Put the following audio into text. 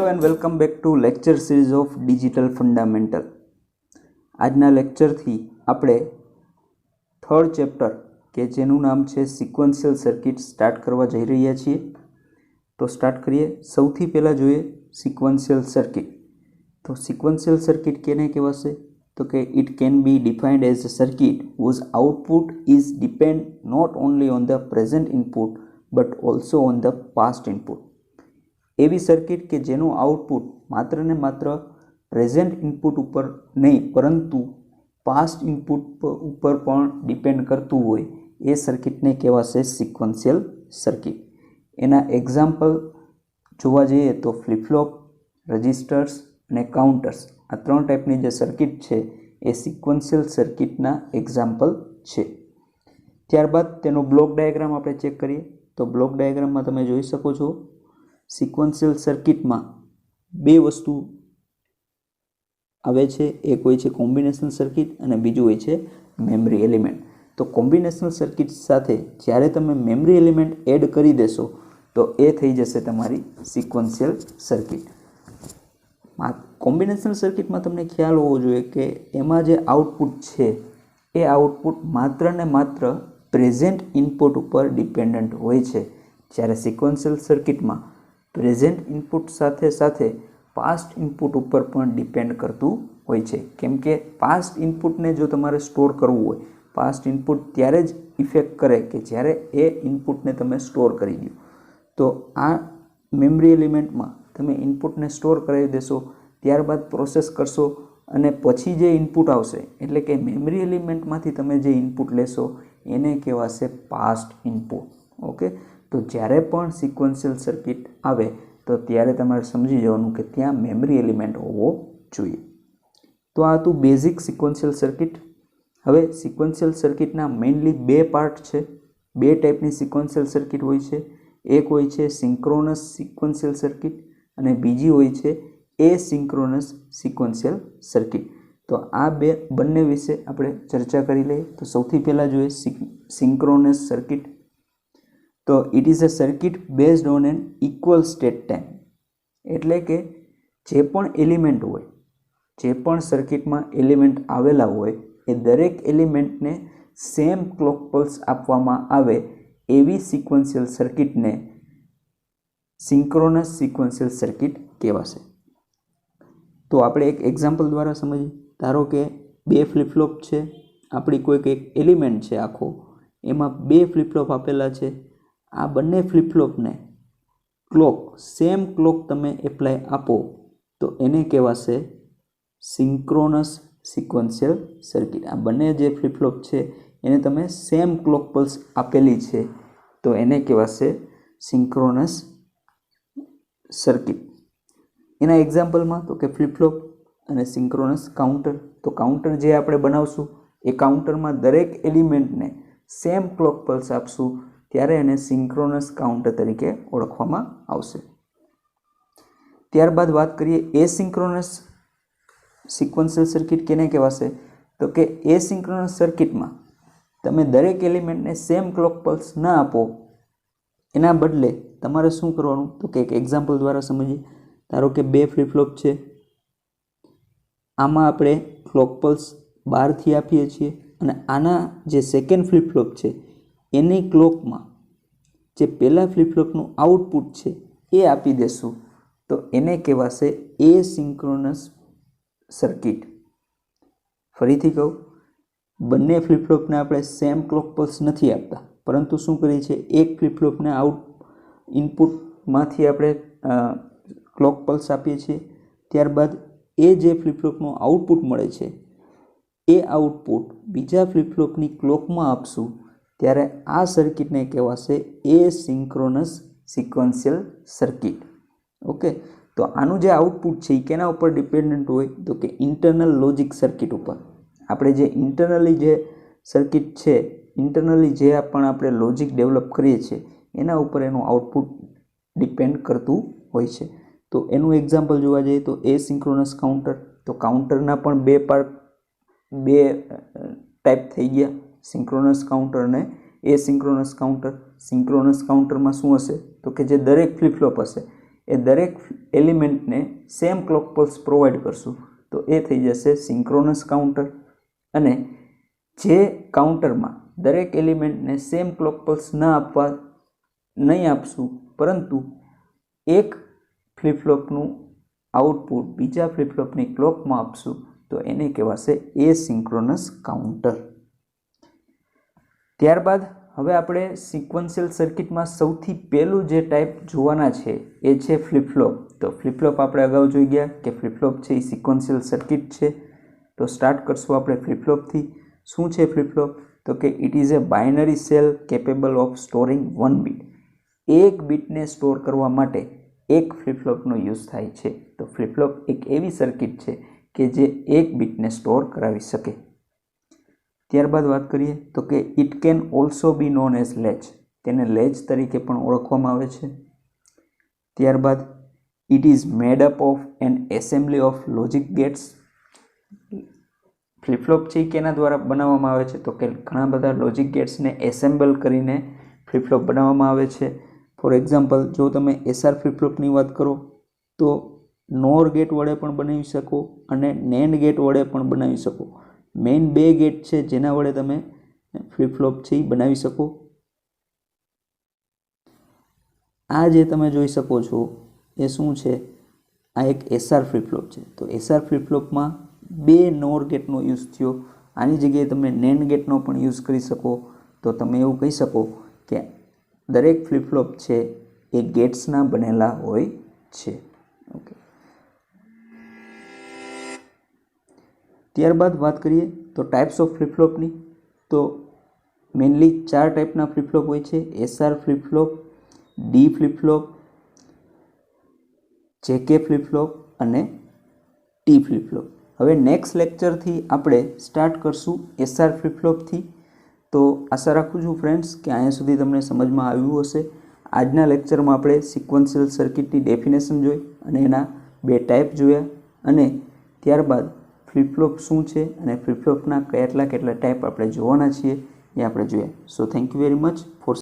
And welcome back to lecture series of digital fundamental. आजना lecture थी आपणे third chapter के जेनु नाम है सिक्वेंशियल सर्किट स्टार्ट करवा जई रह्या छीए। तो स्टार्ट करिए। सौथी पहला जोईए सिक्वेंशियल सर्किट। तो सिक्वेंशियल सर्किट केने कहेवाशे? तो कि it can be defined as a circuit whose output is depend not only on the present input but also on the past input। एवी सर्किट के जेनु आउटपुट मात्र ने मात्र प्रेजेंट इनपुट पर नहीं परंतु पास्ट इनपुट पर पण डिपेंड करतुं होय ए सर्किट ने कहेवाशे सिक्वेंशियल सर्किट। एना एक्जाम्पल जोवा जईए तो फ्लिप फ्लॉप, रजिस्टर्स अने काउंटर्स आ त्रण टाइपनी जे सर्किट छे ए सिक्वेंशियल सर्किटना एक्जाम्पल छे। त्यारबाद तेनो ब्लॉक डायग्राम आपणे चेक करीए। तो ब्लॉक डायग्राम में तमे जोई शको छो सिक्वेंशियल सर्किट में बे वस्तु आवे छे। एक होय छे कॉम्बिनेशनल सर्किट अने बीजું होय छे मेमरी एलिमेंट। तो कॉम्बिनेशनल सर्किट साथे ज्यारे तमे मेमरी एलिमेंट एड करी देशो तो ए थई जशे तमारी सिक्वेंशियल सर्किट। कॉम्बिनेशनल सर्किट में तमने ख्याल होवो जोईए के एमां जे आउटपुट छे ए आउटपुट मात्र ने मात्र प्रेजेंट इनपुट पर डिपेन्डન્ટ होय छे। ज्यारे सिक्वेंशियल सर्किट में प्रेजेंट इनपुट साथे साथे पास्ट इनपुट पर पण डिपेन्ड करतुं होय छे। केम के पास्ट इनपुट ने जो तमारे स्टोर करवुं होय पास्ट इनपुट त्यारे ज इफेक्ट करे कि ज्यारे ए इनपुट ने तमे स्टोर करी दो। तो आ मेमरी एलिमेंट में तमे इनपुट ने स्टोर करावी देशो, त्यारबाद प्रोसेस करशो अने पछी जे इनपुट आवशे एटले के मेमरी एलिमेंट मांथी तमे जे इनपुट लेशो एने कहेवाशे पास्ट इनपुट। ओके, तो ज्यारे पण सिक्वेंशियल सर्किट आवे तो त्यारे तमारे समझी जवानुं के त्यां मेमरी एलिमेंट होवो जोईए। तो आ तो बेसिक सिक्वेंशियल सर्किट। हवे सिक्वेंशियल सर्किटना मेनली बे पार्ट छे। बे टाइपनी सिक्वेंशियल सर्किट होय छे। एक होय छे सिंक्रोनस सिक्वेंशियल सर्किट अने बीजी होय छे एसिंक्रोनस सिक्वेंशियल सर्किट। तो आ बंने विषे आपणे चर्चा करी लईए। तो सौथी पहेला जोईए सिंक्रोनस सर्किट। तो it is a circuit based on an equal state time. एटले के जे पण एलिमेंट होय जे पण सर्किट में एलिमेंट आवेला होय ए दरेक एलिमेंट ने सेम क्लॉक पल्स आपवामां आवे एवी सिक्वेंशियल सर्किट ने सिंक्रोनस सिक्वेंशियल सर्किट कहेवाशे। तो आपणे एक एक्जाम्पल द्वारा समझीए। धारो के बे फ्लिप फ्लॉप छे, आपणी कोईक एक एलिमेंट छे आखो, एमां बे फ्लिप फ्लॉप आपेला छे। आ बंने फ्लिप फ्लॉप ने क्लॉक सेम क्लॉक तमे एप्लाय आपो तो एने कहेवाशे सिंक्रोनस सिक्वेंशियल सर्किट। आ बंने जे फ्लिप फ्लॉप छे एने तमे सेम क्लॉक पल्स आपेली छे तो एने कहेवाशे सिंक्रोनस सर्किट। एना एक्जाम्पल में तो कि फ्लिप फ्लॉप अने सिंक्रोनस काउंटर। तो काउंटर जे आपणे बनावशुं ए काउंटर में दरेक एलिमेंट ने सेम क्लॉक पल्स आपशुं त्यारे एने सिंक्रोनस काउंटर तरीके ओळखवामां आवशे। त्यारबाद बात करिए एसिंक्रोनस सिक्वेंशियल सर्किट केने कहेवाशे? तो कि एसिंक्रोनस सर्किट में तमे दरेक एलिमेंट ने सेम क्लॉक पल्स न आपो, एना बदले तमारे शुं करवानुं? तो कि एक एक्जाम्पल द्वारा समझीए। धारो के बे फ्लिप फ्लॉप छे, आमां आपणे क्लॉक पल्स 12 थी आपीए छीए अने आना जे सेकंड फ्लिप फ्लॉप छे एनी क्लॉक में जे पहला फ्लिप फ्लॉपनुं आउटपुट छे ए आपी देशुं तो एने कहेवाशे एसिंक्रोनस सर्किट। फरीथी कहूं, बंने फ्लिप फ्लॉप ने आपणे सेम क्लॉक पल्स नहीं आपता परंतु शुं करीए छीए एक फ्लिप फ्लॉप ने आउट इनपुट मांथी आपणे क्लॉक पल्स आपीए छीए। त्यारबाद ए जे फ्लिप फ्लॉपनुं आउटपुट मळे छे ए आउटपुट बीजा फ्लिप फ्लॉपनी क्लॉक में आपशुं त्यारे आ सर्किट ने कहेवाशे एसिंक्रोनस सिक्वेंशियल सर्किट। ओके, तो आनु जे आउटपुट छे केना उपर डिपेन्डન્ટ होय? तो कि इंटरनल लॉजिक सर्किट उपर। आपणे जे इंटरनली जे सर्किट छे इंटरनली जे आपणे लॉजिक डेवलप करीए छीए एना उपर एनुं आउटपुट डिपेन्ड करतुं होय छे। तो एनुं एक्जाम्पल जोवा जईए तो एसिंक्रोनस काउंटर। तो काउंटरना पण बे पार्ट बे टाइप थई गया, सिंक्रोनस काउंटर ने एसिंक्रोनस काउंटर। सिंक्रोनस काउंटर में शुं हशे? तो कि जे दरेक फ्लिप फ्लॉप हशे એ દરેક એલિમેન્ટને સેમ ક્લોક પલ્સ પ્રોવાઈડ કરશું તો એ થઈ જશે સિંક્રોનસ કાઉન્ટર. અને જે કાઉન્ટરમાં દરેક એલિમેન્ટને સેમ ક્લોક પલ્સ નહીં આપશું પરંતુ એક ફ્લિપફ્લોપનું આઉટપુટ બીજા ફ્લિપફ્લોપની ક્લોકમાં આપશું તો એને કહેવાશે એસિંક્રોનસ કાઉન્ટર. ત્યારબાદ હવે આપણે સિક્વન્શિયલ સર્કિટમાં સૌથી પહેલું જે ટાઈપ જોવાના છે એ છે ફ્લિપફ્લોપ. તો ફ્લિપફ્લોપ આપણે અગાઉ જોઈ ગયા કે ફ્લિપફ્લોપ છે એ સિક્વન્શિયલ સર્કિટ છે. તો સ્ટાર્ટ કરશું આપણે ફ્લિપફ્લોપથી. શું છે ફ્લિપફ્લોપ? તો કે it is A binary cell capable of storing 1 bit. એક બીટને સ્ટોર કરવા માટે એક ફ્લિપફ્લોપનો યુઝ થાય છે. તો ફ્લિપફ્લોપ એક એવી સર્કિટ છે કે જે એક બીટને સ્ટોર કરાવી શકે. ત્યારબાદ વાત કરીએ તો કે it can also be known as latch. તેને લેચ તરીકે પણ ઓળખવામાં આવે છે. ત્યારબાદ it is made up of an assembly of logic gates. Flip flop છે કેના દ્વારા બનાવવામાં આવે છે? તો કે ઘણા બધા લોજિક ગેટ્સને એસેમ્બલ કરીને ફ્લિપફ્લોપ બનાવવામાં આવે છે. ફોર એક્ઝામ્પલ, જો તમે એસઆર ફ્લિપફ્લોપની વાત કરો તો નોર ગેટ વડે પણ બનાવી શકો અને નેન્ડ ગેટ વડે પણ બનાવી શકો. મેઇન 2 ગેટ છે જેના વડે તમે ફ્લિપફ્લોપ છે એ બનાવી શકો. આ જે તમે જોઈ શકો છો એ શું છે? આ એક એસઆર ફ્લિપફ્લોપ છે. તો એસઆર ફ્લિપફ્લોપમાં 2 નોર ગેટનો યુઝ થયો. આની જગ્યાએ તમે નેન્ડ ગેટનો પણ યુઝ કરી શકો. તો તમે એવું કહી શકો કે દરેક ફ્લિપફ્લોપ છે એ ગેટ્સના બનેલા હોય છે. ઓકે. ત્યારબાદ વાત કરીએ તો ટાઈપ્સ ઓફ ફ્લિપફ્લોપની. તો મેઇનલી 4 ટાઈપના ફ્લિપફ્લોપ હોય છે: એસઆર ફ્લિપફ્લોપ, ડી ફ્લિપફ્લોપ, જેકે ફ્લિપફ્લોપ અને ટી ફ્લિપફ્લોપ. હવે નેક્સ્ટ લેક્ચરથી આપણે સ્ટાર્ટ કરશું એસઆર ફ્લિપફ્લોપથી. તો આશા રાખું છું ફ્રેન્ડ્સ કે અહીંયા સુધી તમને સમજમાં આવ્યું હશે. આજના લેક્ચરમાં આપણે સિક્વન્શિયલ સર્કિટની ડેફિનેશન જોઈ અને એના 2 ટાઈપ જોયા અને ત્યારબાદ ફ્લિપફ્લોપ શું છે અને ફ્લિપફ્લોપના કેટલા ટાઈપ આપણે જોવાના છીએ એ આપણે જોયા. So thank you very much for